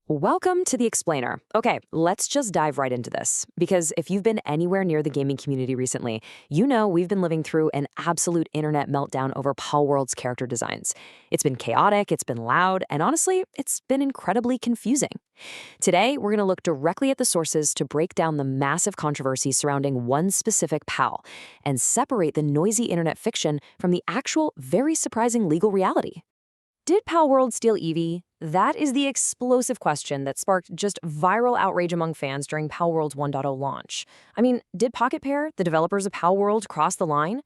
Welcome to the Explainer. Okay, let's just dive right into this. Because if you've been anywhere near the gaming community recently, you know we've been living through an absolute internet meltdown over Palworld's character designs. It's been chaotic, it's been loud, and honestly, it's been incredibly confusing. Today, we're going to look directly at the sources to break down the massive controversy surrounding one specific PAL and separate the noisy internet fiction from the actual, very surprising legal reality. Did Palworld steal Eevee? That is the explosive question that sparked just viral outrage among fans during Palworld's 1.0 launch. I mean, did Pocketpair, the developers of Palworld, cross the line?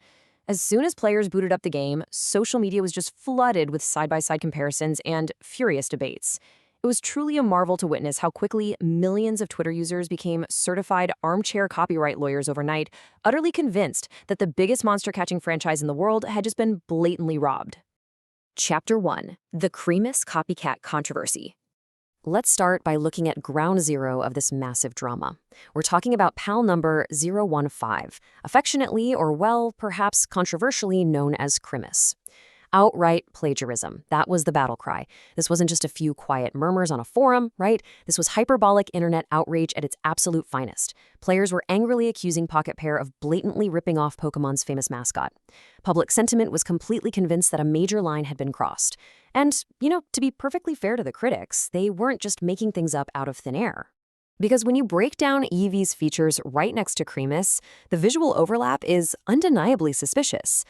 As soon as players booted up the game, social media was just flooded with side-by-side comparisons and furious debates. It was truly a marvel to witness how quickly millions of Twitter users became certified armchair copyright lawyers overnight, utterly convinced that the biggest monster-catching franchise in the world had just been blatantly robbed. Chapter 1. The Creamus Copycat Controversy. Let's start by looking at ground zero of this massive drama. We're talking about PAL number 015, affectionately or, well, perhaps controversially known as Creamus. Outright plagiarism. That was the battle cry. This wasn't just a few quiet murmurs on a forum, right? This was hyperbolic internet outrage at its absolute finest. Players were angrily accusing Pocketpair of blatantly ripping off Pokemon's famous mascot. Public sentiment was completely convinced that a major line had been crossed. And, to be perfectly fair to the critics, they weren't just making things up out of thin air. Because when you break down Eevee's features right next to Creamus, the visual overlap is undeniably suspicious.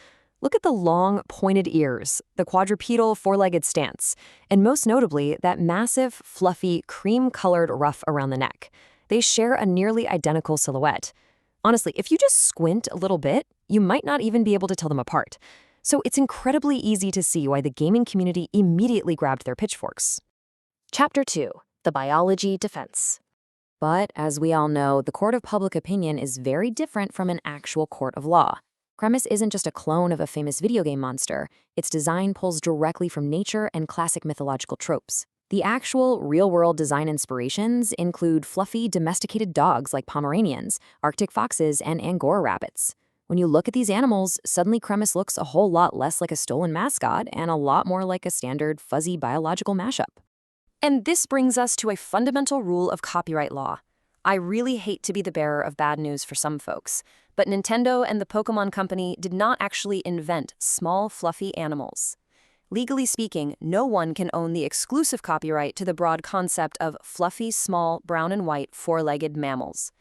Look at the long, pointed ears, the quadrupedal four-legged stance, and most notably, that massive, fluffy, cream-colored ruff around the neck. They share a nearly identical silhouette. Honestly, if you just squint a little bit, you might not even be able to tell them apart. So it's incredibly easy to see why the gaming community immediately grabbed their pitchforks. Chapter 2. The Biology Defense. But, as we all know, the court of public opinion is very different from an actual court of law. Creamus isn't just a clone of a famous video game monster. Its design pulls directly from nature and classic mythological tropes. The actual, real-world design inspirations include fluffy, domesticated dogs like Pomeranians, Arctic foxes, and Angora rabbits. When you look at these animals, suddenly Creamus looks a whole lot less like a stolen mascot and a lot more like a standard, fuzzy biological mashup. And this brings us to a fundamental rule of copyright law. I really hate to be the bearer of bad news for some folks, but Nintendo and the Pokemon Company did not actually invent small, fluffy animals. Legally speaking, no one can own the exclusive copyright to the broad concept of fluffy, small, brown and white, four-legged mammals.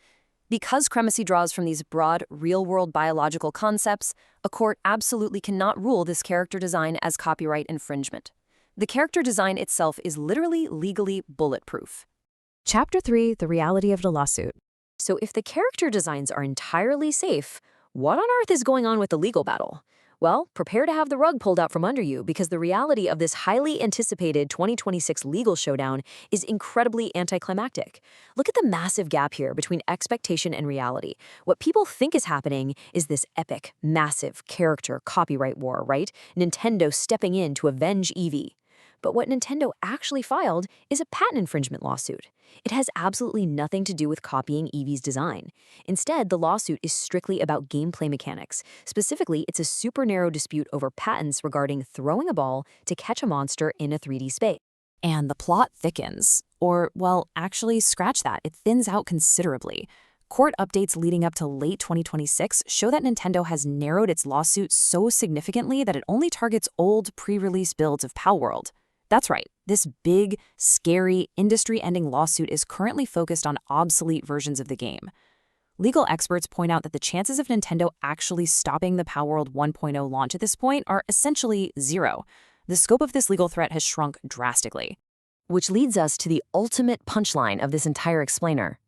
Because Creamus draws from these broad, real-world biological concepts, a court absolutely cannot rule this character design as copyright infringement. The character design itself is literally legally bulletproof. Chapter 3. The Reality of the Lawsuit. So if the character designs are entirely safe, what on earth is going on with the legal battle? Well, prepare to have the rug pulled out from under you because the reality of this highly anticipated 2026 legal showdown is incredibly anticlimactic. Look at the massive gap here between expectation and reality. What people think is happening is this epic, massive character copyright war, right? Nintendo stepping in to avenge Eevee. But what Nintendo actually filed is a patent infringement lawsuit. It has absolutely nothing to do with copying Eevee's design. Instead, the lawsuit is strictly about gameplay mechanics. Specifically, it's a super narrow dispute over patents regarding throwing a ball to catch a monster in a 3D space. And the plot thickens. Or, well, actually, scratch that. It thins out considerably. Court updates leading up to late 2026 show that Nintendo has narrowed its lawsuit so significantly that it only targets old, pre-release builds of Palworld. That's right, this big, scary, industry-ending lawsuit is currently focused on obsolete versions of the game. Legal experts point out that the chances of Nintendo actually stopping the Palworld 1.0 launch at this point are essentially zero. The scope of this legal threat has shrunk drastically. Which leads us to the ultimate punchline of this entire explainer.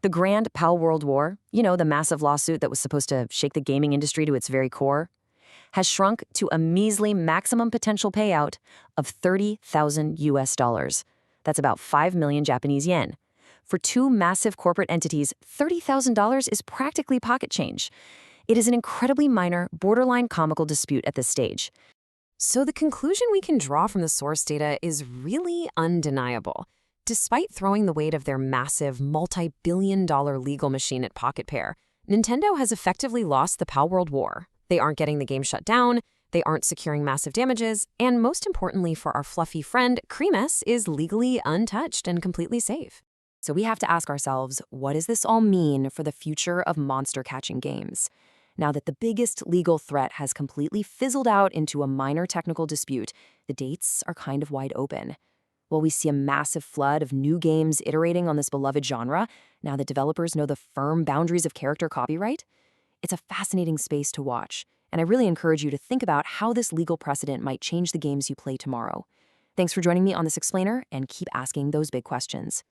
The grand Palworld War, the massive lawsuit that was supposed to shake the gaming industry to its very core, has shrunk to a measly maximum potential payout of 30,000 US dollars. That's about 5 million Japanese yen. For two massive corporate entities, $30,000 is practically pocket change. It is an incredibly minor, borderline comical dispute at this stage. So the conclusion we can draw from the source data is really undeniable. Despite throwing the weight of their massive, multi-billion-dollar legal machine at Pocketpair, Nintendo has effectively lost the Palworld War. They aren't getting the game shut down, they aren't securing massive damages, and most importantly for our fluffy friend, Creamus is legally untouched and completely safe. So we have to ask ourselves, what does this all mean for the future of monster catching games? Now that the biggest legal threat has completely fizzled out into a minor technical dispute, the dates are kind of wide open. Will we see a massive flood of new games iterating on this beloved genre now that developers know the firm boundaries of character copyright? It's a fascinating space to watch, and I really encourage you to think about how this legal precedent might change the games you play tomorrow. Thanks for joining me on this explainer, and keep asking those big questions.